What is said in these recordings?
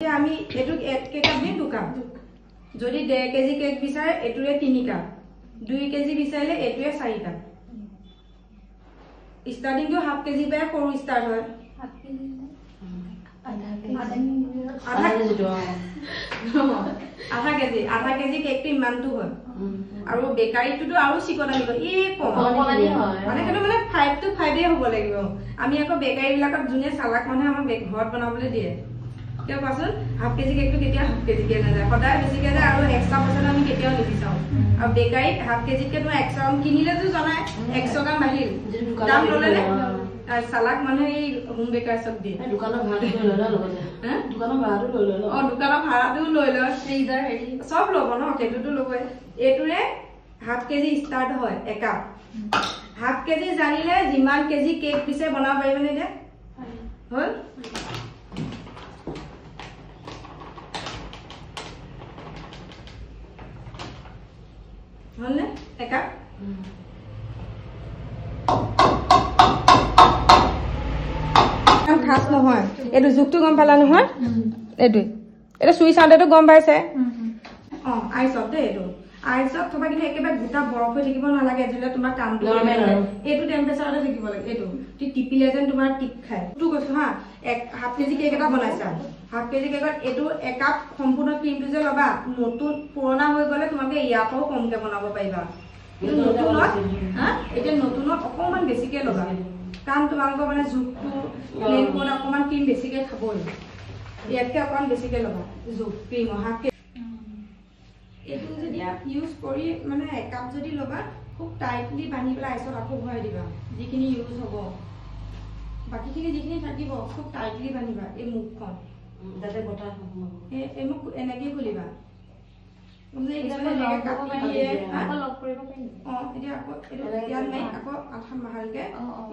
আমি এটু এক কেক দিন 2 কাপ যদি 1.5 কেজি কেক বিচাৰে এটুৰে 3 কাপ 2 কেজি বিচাৰিলে এটুৰে 4 কাপ স্টার্টিং তো हाफ केजी पे करू स्टार्ट হয় हाफ केजी आधा केजी केक तो इमान तो হয় আৰু বেকাৰী তো আৰু চিকন আনিব ই কম মানে কেনে মানে 5 to 5 এ হ'ব লাগিব আমি আকৌ বেকাৰী বিলাকত জুনে সালাক মানে আমাৰ ঘৰত বনাবলৈ দিয়ে কেও পাছল हाफ केजी केक तो কেতিয়া हाफ केजी কে না যায় সদায় বেছি কে যায় আৰু এক্সট্ৰা পইচা আমি কেতিয়াও নিবিচাও আৰু বেকাৰী हाफ केजी কে তো 100 গ্রাম কিনিলে তো জানাই 100 গ্রাম বাহিল দাম ললে সালাক মানে এই হোম বেকার সব দিয়ে দোকানৰ ভাড়াটো লৈ লয় লগতে দোকানৰ ভাড়াটো লৈ লয় দোকানৰ ভাড়াটো লৈ লয় ফ্ৰিজাৰ হেৰি সব লব ন কেটোটো লবই এটুৰে हाफ केजी স্টার্ট হয় এক কাপ हाफ केजी জানিলে যিমান কেজি কেক পিছে বনাব পাৰিবনে দে হল হলনে এক কাপ খাস নহয় এটো যুক্ত গম পালা নহয় এটো এটা সুই সাউন্ডটো গম পাইছে আইসত দে এটো আইসত থবা কিন্তু একেবাৰে গোটা বৰফ হৈ থাকিব নালাগে যেলে তোমাৰ কামটো এটো টেম্পাৰেচাৰতে থাকিব লাগে এটো তি টিপিলে যেন তোমাৰ টিপ খায় তো কৈছো হা এক হাফ কেজি কেক এটা বনাইছা हाफ केजी केকত এটো এক কাপ সম্পূৰ্ণ ক্ৰীমটো যে লবা নতুন পুৰণা হৈ গলে তোমাকে ইয়াপাও কমকে বনাব পাৰিবা কিন্তু নতুনত হা এটা নতুনত অকমান বেছিকে লবা কাম তোমালোকৰ মানে জুকটো প্লেন কোড অকমান ক্ৰীম বেছিকে খাবই ইয়াতকে অকমান বেছিকে লবা জুক ক্ৰীম হাফ কে এটো যদি ইউজ কৰি মানে এক কাপ যদি লবা খুব টাইটলি বান্ধি পেলাই আইছত আকৌ ভৰাই দিবা যিখিনি ইউজ হ'ব বাকিখিনি যিখিনি থাকিব খুব টাইটলি বান্ধিবা এই মুখখন যাতে বতাহ নহব এই মুখ এনেকে খুলিবা তুমি এক্সাম্পল এনেকে কাটি দিয়ে আকৌ লক কৰিব পাৰিম এতিয়া আকৌ ইয়াত নাই আকৌ আঠা মাহালকে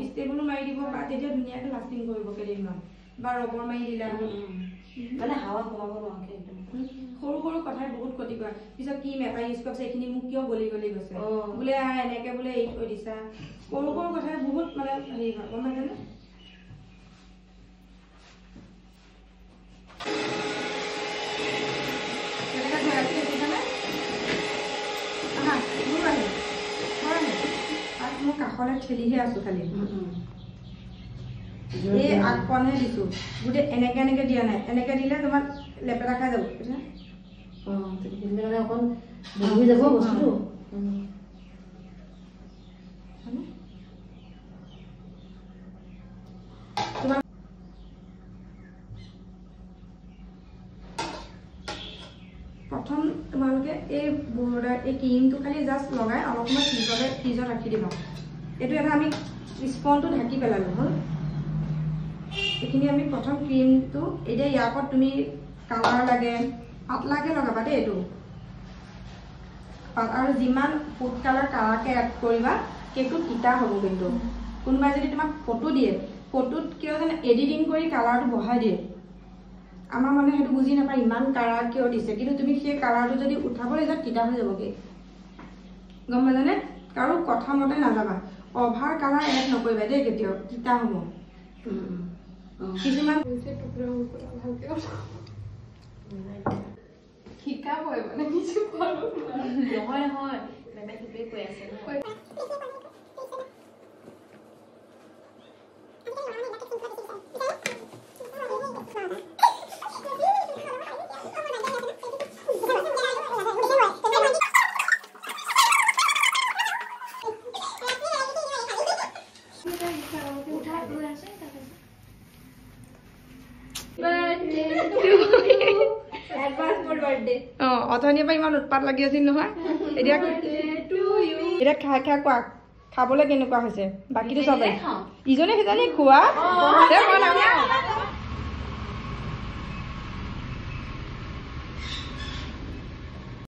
ষ্টেবল মাৰি দিব বা তেতিয়া ধুনীয়াকৈ লাস্টিং কৰিব কেদিনমান বা ৰবৰ মাৰি দিলা মানে হাৱা কমাব নোৱাৰে একদম সৰু সৰু কথাই বহুত ক্ষতি কৰে পিছত কি মেটা ইউজ কৰিছে এখিনি মুখ কিয় গলি গলি গৈছে বোলে এনেকে বোলে এই থৈ দিছা সৰু সৰু কথাই বহুত মানে হেৰি হয় গম পাইছানে কাখলে ঠেলিহে আছো খালি এই আকপনে দিছো গুটে এনেকে এনেকে দিয়া নাই এনেকে দিলে তোমাৰ লেপেটা খাই যাব দিলে মানে অকন বহি যাব বস্তুটো প্ৰথম তোমালোকে এই বৰ্ডাৰ এই ক্ৰীমটো খালি জাস্ট লগাই অলপ সময় ফ্ৰিজত ৰাখি দিবা এটো এটা আমি স্পনটো ঢাকি পেলালো হল এখিনি আমি প্ৰথম ক্ৰীমটো এতিয়া ইয়াপত তুমি কালাৰ লাগে পাতলাকে লগাবা দে এটো আৰু যিমান ফুড কালাৰ কাৰাকে এড কৰিবা কেকটো তিতা হ'ব কিন্তু কোনবাই যদি তোমাক ফটো দিয়ে ফটোত কিয় জানে এডিটিং কৰি কালাৰটো বঢ়াই দিয়ে আমাৰ মানে হেতু বুজি নাপায় ইমান কালাৰ কিয় দিছে কিন্তু তুমি সেই কালাৰটো যদি উঠাবলৈ যা তিতা হৈ যাবগে গম পালানে কাৰো কথা মতে নাযাবা অভাৰ কালাৰ এড নকৰিবা দে কেতিয়াও তিতা হ'ব কিছুমান টুকুৰা ভালকে শিকাব মানে কিছু পাৰো নহয় নহয় মেমে ঠিকই কৈ আছে অথনিৰ পৰা ইমান উৎপাত লাগি আছিল নহয় এতিয়া এতিয়া খাই খাই কোৱা খাবলৈ কেনেকুৱা হৈছে বাকীটো চবেই ইজনে সিজনে খোৱা